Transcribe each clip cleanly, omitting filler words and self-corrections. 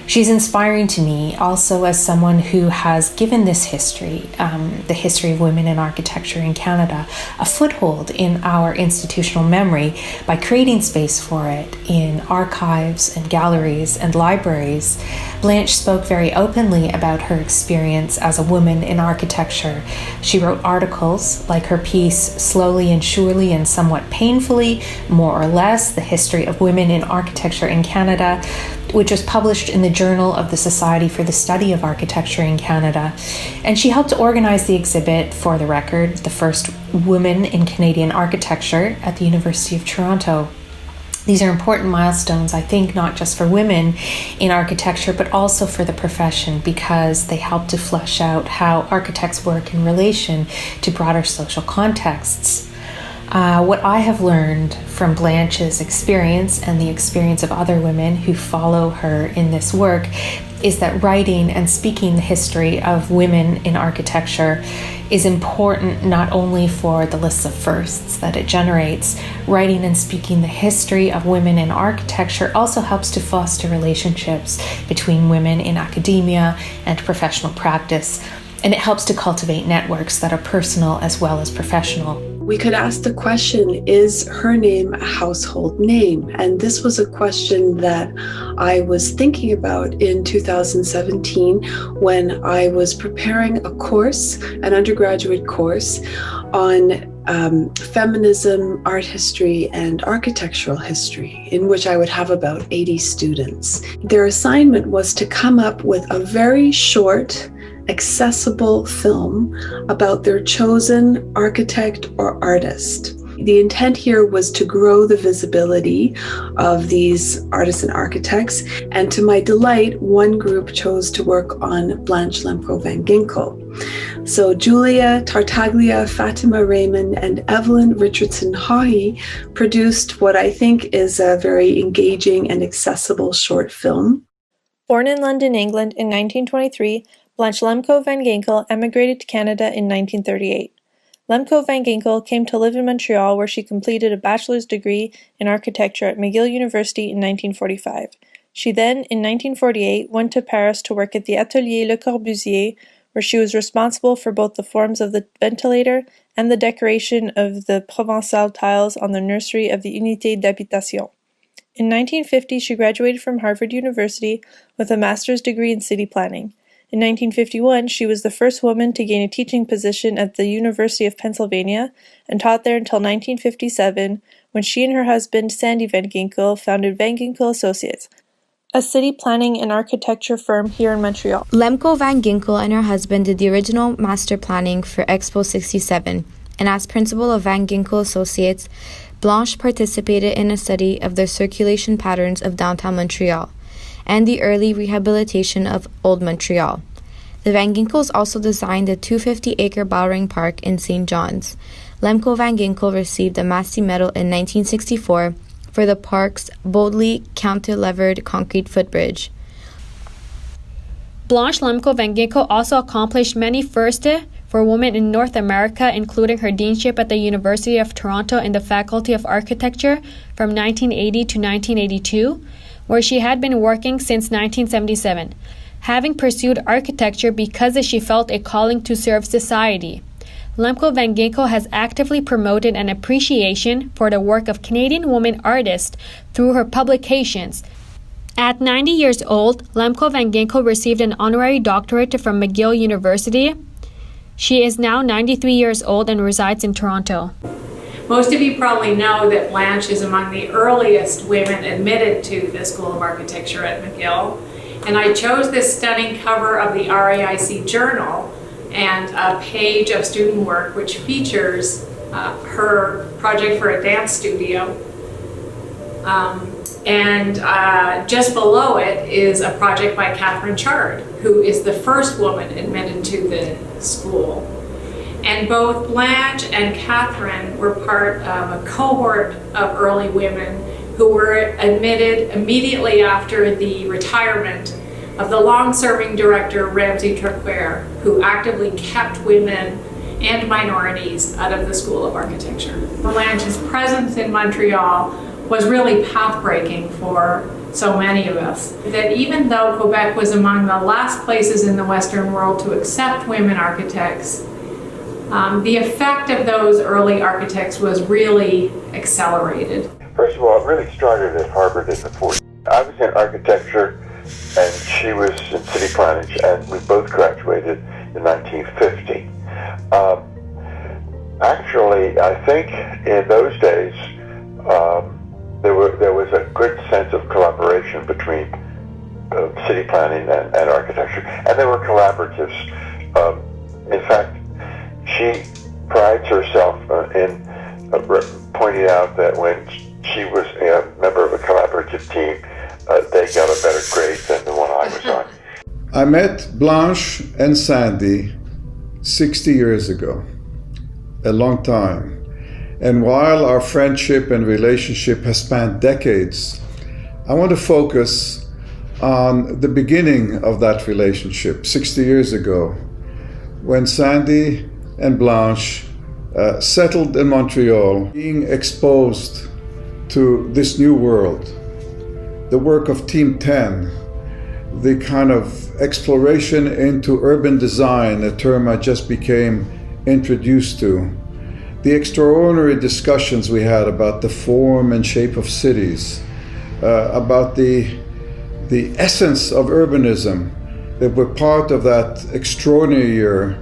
She's inspiring to me also as someone who has given this history, the history of women in architecture in Canada, a foothold in our institutional memory by creating space for it in archives and galleries and libraries. Blanche spoke very openly about her experience as a woman in architecture. She wrote articles like her piece, Slowly and Surely and Somewhat Painfully, More or Less, The History of Women in Architecture in Canada, which was published in the Journal of the Society for the Study of Architecture in Canada. And she helped to organize the exhibit, For the Record, the first woman in Canadian architecture at the University of Toronto. These are important milestones, I think, not just for women in architecture, but also for the profession, because they help to flesh out how architects work in relation to broader social contexts. What I have learned from Blanche's experience and the experience of other women who follow her in this work is that writing and speaking the history of women in architecture is important not only for the lists of firsts that it generates. Writing and speaking the history of women in architecture also helps to foster relationships between women in academia and professional practice, and it helps to cultivate networks that are personal as well as professional. We could ask the question, is her name a household name? And this was a question that I was thinking about in 2017 when I was preparing a course, an undergraduate course on feminism, art history, and architectural history, in which I would have about 80 students. Their assignment was to come up with a very short, accessible film about their chosen architect or artist. The intent here was to grow the visibility of these artists and architects, and to my delight, one group chose to work on Blanche Lemco van Ginkel. So Julia Tartaglia, Fatima Raymond, and Evelyn Richardson Haughey produced what I think is a very engaging and accessible short film. Born in London, England in 1923, Blanche Lemco van Ginkel emigrated to Canada in 1938. Lemco van Ginkel came to live in Montreal, where she completed a bachelor's degree in architecture at McGill University in 1945. She then, in 1948, went to Paris to work at the Atelier Le Corbusier, where she was responsible for both the forms of the ventilator and the decoration of the Provençal tiles on the nursery of the Unité d'Habitation. In 1950, she graduated from Harvard University with a master's degree in city planning. In 1951, she was the first woman to gain a teaching position at the University of Pennsylvania and taught there until 1957, when she and her husband, Sandy van Ginkel, founded Van Ginkel Associates, a city planning and architecture firm here in Montreal. Lemco van Ginkel and her husband did the original master planning for Expo 67, and as principal of Van Ginkel Associates, Blanche participated in a study of the circulation patterns of downtown Montreal and the early rehabilitation of Old Montreal. The Van Ginkels also designed the 250-acre Bowring Park in St. John's. Lemco van Ginkel received a Massey Medal in 1964 for the park's boldly counter-levered concrete footbridge. Blanche Lemco van Ginkel also accomplished many firsts for women in North America, including her deanship at the University of Toronto in the Faculty of Architecture from 1980 to 1982, where she had been working since 1977, having pursued architecture because she felt a calling to serve society. Lemco van Ginkel has actively promoted an appreciation for the work of Canadian women artists through her publications. At 90 years old, Lemco van Ginkel received an honorary doctorate from McGill University. She is now 93 years old and resides in Toronto. Most of you probably know that Blanche is among the earliest women admitted to the School of Architecture at McGill. And I chose this stunning cover of the RAIC Journal and a page of student work which features her project for a dance studio. Just below it is a project by Catherine Chard, who is the first woman admitted to the school. And both Blanche and Catherine were part of a cohort of early women who were admitted immediately after the retirement of the long-serving director, Ramsey Truckware, who actively kept women and minorities out of the School of Architecture. Blanche's presence in Montreal was really path-breaking for so many of us, that even though Quebec was among the last places in the Western world to accept women architects, the effect of those early architects was really accelerated. First of all, it really started at Harvard in the 40s. I was in architecture and she was in city planning, and we both graduated in 1950. Actually, I think in those days, there was a good sense of collaboration between city planning and architecture, and there were collaboratives. In fact, she prides herself in pointing out that when she was a member of a collaborative team, they got a better grade than the one I was on. I met Blanche and Safdie 60 years ago, a long time. And while our friendship and relationship has spanned decades, I want to focus on the beginning of that relationship 60 years ago, when Safdie and Blanche settled in Montreal, being exposed to this new world, the work of Team 10, the kind of exploration into urban design, a term I just became introduced to, the extraordinary discussions we had about the form and shape of cities, about the essence of urbanism, that were part of that extraordinary year,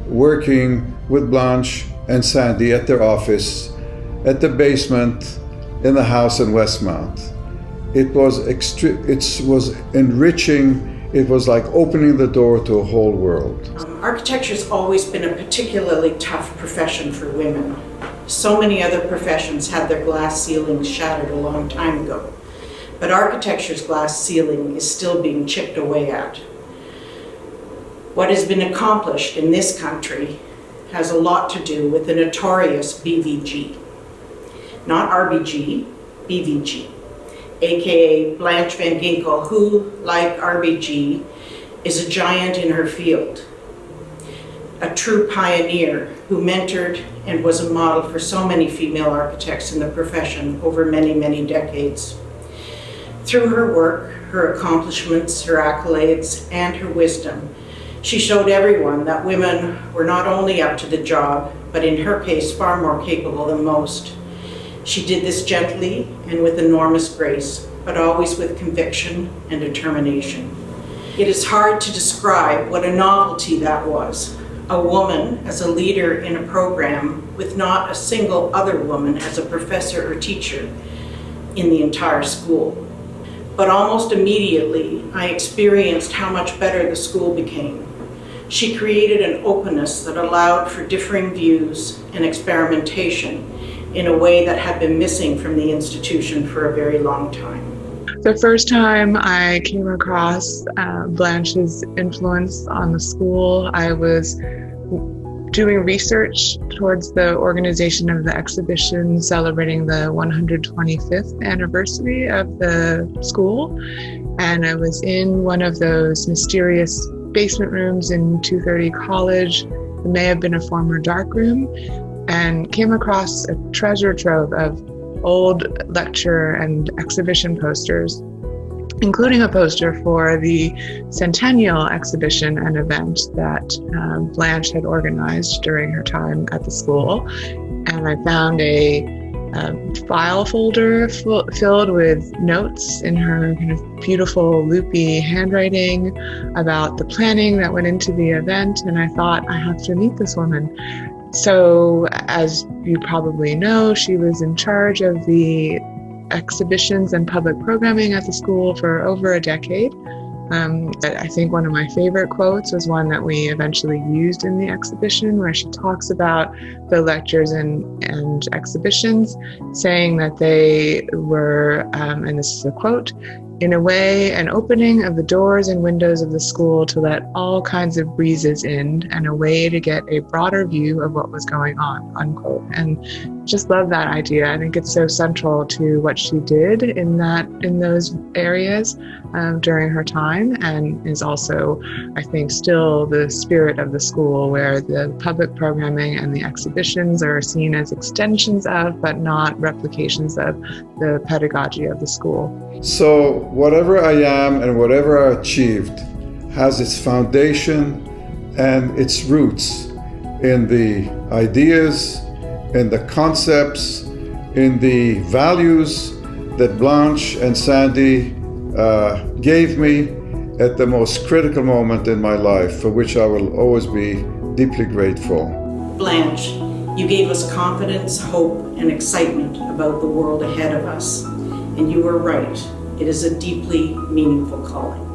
working with Blanche and Safdie at their office, at the basement in the house in Westmount. It was enriching. It was like opening the door to a whole world. Architecture's always been a particularly tough profession for women. So many other professions had their glass ceilings shattered a long time ago, but architecture's glass ceiling is still being chipped away at. What has been accomplished in this country has a lot to do with the notorious BVG. Not RBG, BVG. AKA Blanche Van Ginkel, who, like RBG, is a giant in her field, a true pioneer who mentored and was a model for so many female architects in the profession over many, many decades. Through her work, her accomplishments, her accolades, and her wisdom, she showed everyone that women were not only up to the job, but in her case, far more capable than most. She did this gently and with enormous grace, but always with conviction and determination. It is hard to describe what a novelty that was. A woman as a leader in a program with not a single other woman as a professor or teacher in the entire school. But almost immediately, I experienced how much better the school became. She created an openness that allowed for differing views and experimentation in a way that had been missing from the institution for a very long time. The first time I came across Blanche's influence on the school, I was doing research towards the organization of the exhibition celebrating the 125th anniversary of the school. And I was in one of those mysterious basement rooms in 230 College. It may have been a former dark room, and came across a treasure trove of old lecture and exhibition posters, including a poster for the Centennial exhibition and event that Blanche had organized during her time at the school. And I found a file folder filled with notes in her kind of beautiful loopy handwriting about the planning that went into the event. And I thought, I have to meet this woman. So, as you probably know, she was in charge of the exhibitions and public programming at the school for over a decade. I think one of my favorite quotes was one that we eventually used in the exhibition, where she talks about the lectures and exhibitions, saying that they were, and this is a quote, in a way, an opening of the doors and windows of the school to let all kinds of breezes in, and a way to get a broader view of what was going on, unquote. And just love that idea. I think it's so central to what she did in those areas during her time, and is also, I think, still the spirit of the school, where the public programming and the exhibitions are seen as extensions of, but not replications of, the pedagogy of the school. So whatever I am and whatever I achieved has its foundation and its roots in the ideas, in the concepts, in the values that Blanche and Safdie gave me at the most critical moment in my life, for which I will always be deeply grateful. Blanche, you gave us confidence, hope, and excitement about the world ahead of us. And you were right. It is a deeply meaningful calling.